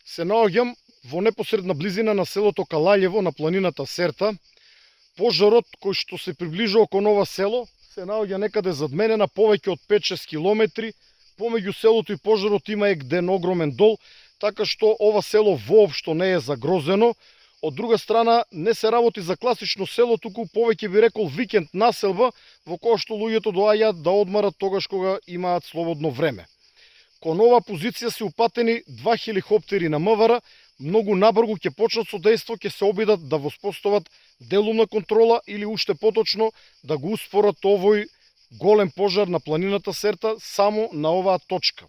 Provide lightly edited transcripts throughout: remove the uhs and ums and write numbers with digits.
Се наоѓам во непосредна близина на селото Калаљево на планината Серта. Пожарот кој што се приближува кон ова село се наоѓа некаде зад мене на повеќе од 5-6 километри. Помеѓу селото и пожарот има еден огромен дол, така што ова село воопшто не е загрозено. Од друга страна, не се работи за класично село, туку повеќе би рекол викенд населба во која што луѓето доаѓаат да одмарат тогаш кога имаат слободно време. Кон ова позиција се упатени 2 хеликоптери на МВР, многу набрзо ќе почнат со дејство, ќе се обидат да воспостават делумна контрола или уште поточно да го успорат овој голем пожар на планината Серта само на оваа точка.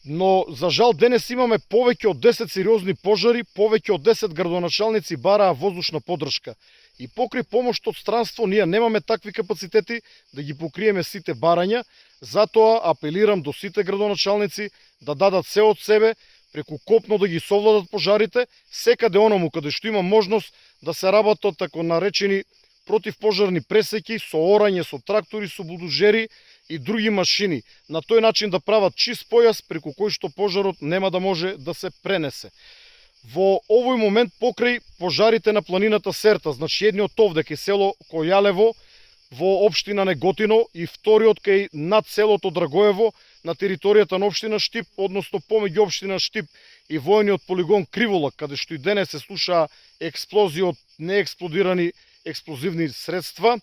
Но, за жал, денес имаме повеќе од 10 сериозни пожари, повеќе од 10 градоначалници бараа воздушна поддршка. И покри помош од странство, ние немаме такви капацитети да ги покриеме сите барања, затоа апелирам до сите градоначалници да дадат се од себе, преку копно да ги совладат пожарите, секаде оному каде што има можност да се работат тако наречени противпожарни пресеки, со орање, со трактори, со булдозери и други машини. На тој начин да прават чист појас преку кој што пожарот нема да може да се пренесе. Во овој момент покрај пожарите на планината Серта, значи едниот овде кај село Којалево во општина Неготино и вториот кај над селото Драгоево на територијата на општина Штип, односно помеѓу општина Штип и војниот полигон Криволак, каде што и денес се слушаа експлозии од неексплодирани експлозивни средства.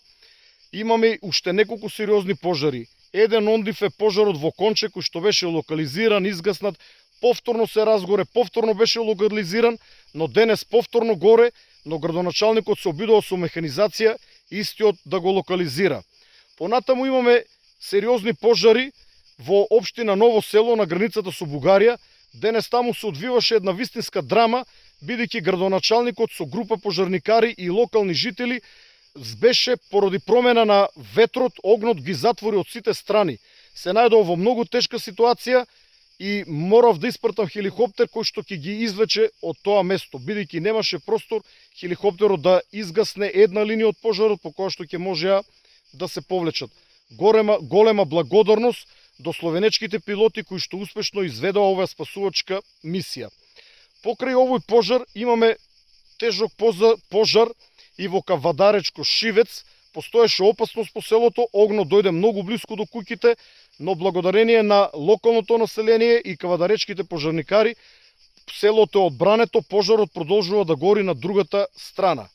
Имаме уште неколку сериозни пожари. Еден ондив е пожарот во Конче, кој што беше локализиран, изгаснат, повторно се разгоре, повторно беше локализиран, но денес повторно горе, но градоначалникот се обидува со механизација истиот да го локализира. Понатаму имаме сериозни пожари во општина Ново село на границата со Бугарија. Денес таму се одвиваше една вистинска драма, бидејќи градоначалникот со група пожарникари и локални жители беше поради промена на ветрот, огнот ги затвори од сите страни. Се најдов во многу тешка ситуација и морав да испратам хеликоптер кој што ќе ги извлече од тоа место, бидејќи немаше простор хеликоптерот да изгасне една линија од пожарот по која што ќе можеа да се повлечат. Голема благодарност до словенечките пилоти кои што успешно изведоа оваа спасувачка мисија. Покрај овој пожар имаме тежок пожар и во Кавадаречко Шивец. Постоеше опасност по селото, огнот дојде многу близко до куќите, но благодарение на локалното население и кавадаречките пожарникари, селото е одбрането, пожарот продолжува да гори на другата страна.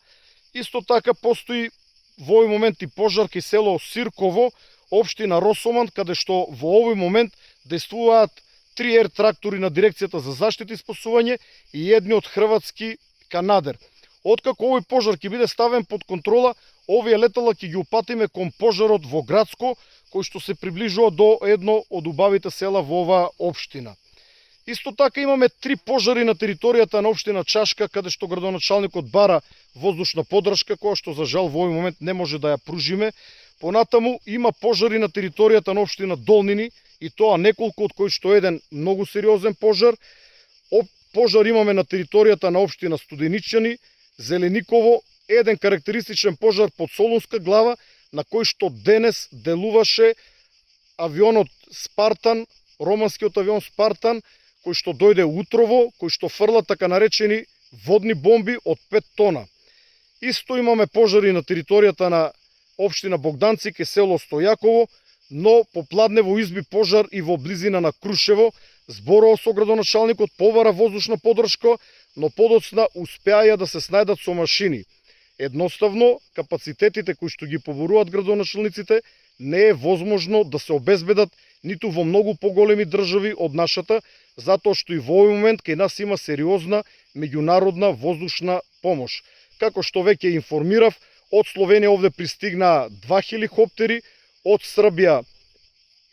Исто така постои во овој момент и пожар кај село Сирково, општина Росоман, каде што во овој момент действуваат 3 ер трактори на дирекцијата за заштита и спасување и едниот хрватски канадер. Откако овој пожар ќе биде ставен под контрола, овие летала ќе ги упатиме кон пожарот во Градско, кој што се приближува до едно од убавите села во оваа општина. Исто така имаме 3 пожари на територијата на општина Чашка, каде што градоначалникот бара воздушна поддршка, која што за жал во овој момент не може да ја пружиме. Понатаму има пожари на територијата на општина Долнини, и тоа неколку, од кои што еден многу сериозен пожар. Пожар имаме на територијата на општина Студеничани, Зелениково, еден карактеристичен пожар под Солунска глава, на кој што денес делуваше авионот Спартан, романскиот авион Спартан, кој што дојде утрово, кој што фрла така наречени водни бомби од 5 тона. Исто имаме пожари на територијата на општина Богданци, ке село Стојаково, но попладнево изби пожар и во близина на Крушево. Зборувал со градоначалникот, побара воздушна поддршка, но подоцна успеаја да се снајдат со машини. Едноставно, капацитетите кои што ги поборуваат градоначалниците не е возможно да се обезбедат ниту во многу поголеми држави од нашата, затоа што и во овој момент кај нас има сериозна меѓународна воздушна помош. Како што веќе информирав, од Словенија овде пристигнаа 2 хеликоптери, од Србија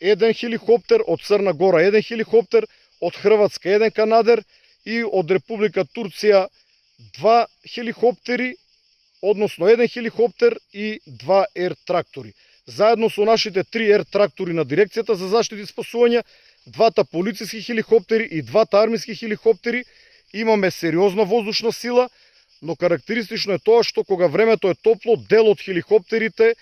1 хеликоптер, од Црна Гора 1 хеликоптер, од Хрватска 1 канадер и од Република Турција 2 хеликоптери, односно 1 хеликоптер и 2 ер трактори. Заедно со нашите 3 ер трактори на дирекцијата за заштита и спасување, 2 полициски хеликоптери и 2 армиски хеликоптери, имаме сериозна воздушна сила, но карактеристично е тоа што кога времето е топло, дел од хеликоптерите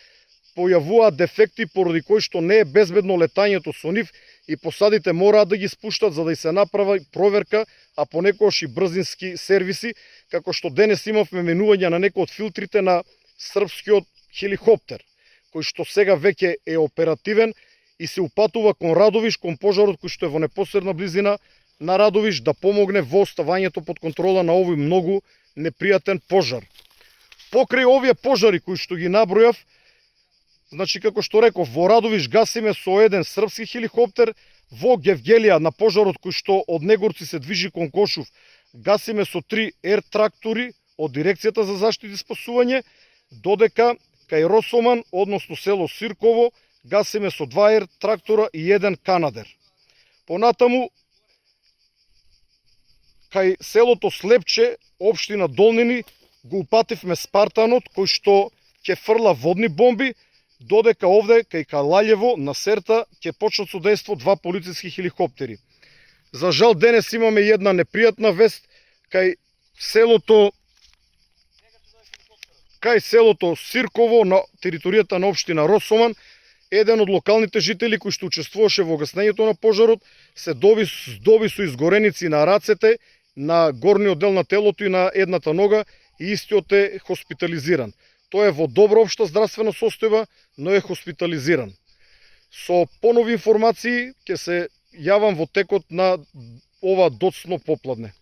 појавуваат дефекти поради кои што не е безбедно летањето со нив и посадите мораат да ги спуштат за да се направи проверка, а понекогаш и брзински сервиси, како што денес имавме менување на некои од филтрите на српскиот хеликоптер, кој што сега веќе е оперативен и се упатува кон Радовиш, кон пожарот кој што е во непосредна близина на Радовиш, да помогне во оставањето под контрола на овој многу непријатен пожар. Покрај овие пожари кои што ги набројав, значи како што реков, во Радовиш гасиме со еден српски хеликоптер, во Гевгелија на пожарот кој што од Негорци се движи кон Кошув, гасиме со 3 ер трактори од дирекцијата за заштита и спасување, додека кај Росоман, односно село Сирково, гасиме со 2 ер трактора и 1 канадер. Понатаму, кај селото Слепче, општина Долнини, го упативме Спартанот, кој што ќе фрла водни бомби, додека овде, кај Калалјево, на Серта, ќе почнат со дејство 2 полициски хеликоптери. За жал, денес имаме една непријатна вест, кај селото Сирково, на територијата на општина Росоман, еден од локалните жители кој што учествуваше во гаснењето на пожарот, се доби со изгореници на рацете, на горниот дел на телото и на едната нога, и истиот е хоспитализиран. Тој е во добра општа здравствена состојба, но е хоспитализиран. Со понови информации ќе се јавам во текот на ова доцно попладне.